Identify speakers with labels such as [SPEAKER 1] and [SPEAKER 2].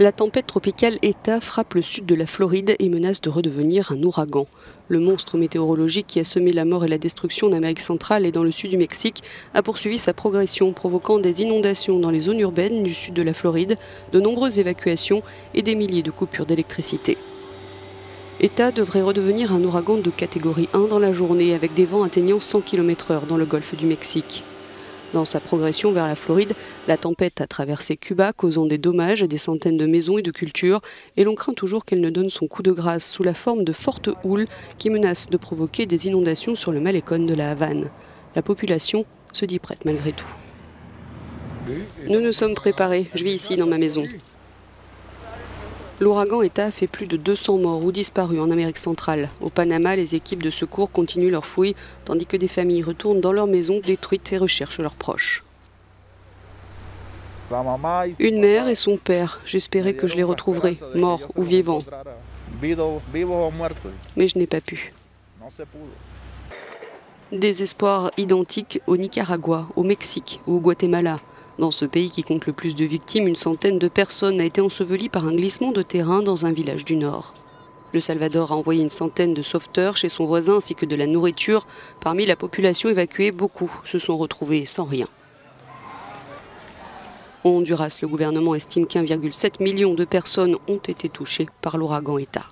[SPEAKER 1] La tempête tropicale ETA frappe le sud de la Floride et menace de redevenir un ouragan. Le monstre météorologique qui a semé la mort et la destruction en Amérique centrale et dans le sud du Mexique a poursuivi sa progression, provoquant des inondations dans les zones urbaines du sud de la Floride, de nombreuses évacuations et des milliers de coupures d'électricité. ETA devrait redevenir un ouragan de catégorie 1 dans la journée, avec des vents atteignant 100 km/h dans le golfe du Mexique. Dans sa progression vers la Floride, la tempête a traversé Cuba, causant des dommages à des centaines de maisons et de cultures, et l'on craint toujours qu'elle ne donne son coup de grâce sous la forme de fortes houles qui menacent de provoquer des inondations sur le malécon de la Havane. La population se dit prête malgré tout. Nous nous sommes préparés, je vis ici dans ma maison. L'ouragan ETA a fait plus de 200 morts ou disparus en Amérique centrale. Au Panama, les équipes de secours continuent leurs fouilles, tandis que des familles retournent dans leurs maisons détruites et recherchent leurs proches. Une mère et son père, j'espérais que je les retrouverais, morts ou vivants. Mais je n'ai pas pu. Des espoirs identiques au Nicaragua, au Mexique ou au Guatemala. Dans ce pays qui compte le plus de victimes, une centaine de personnes a été ensevelie par un glissement de terrain dans un village du Nord. Le Salvador a envoyé une centaine de sauveteurs chez son voisin ainsi que de la nourriture. Parmi la population évacuée, beaucoup se sont retrouvés sans rien. Au Honduras, le gouvernement estime qu'1,7 million de personnes ont été touchées par l'ouragan ETA.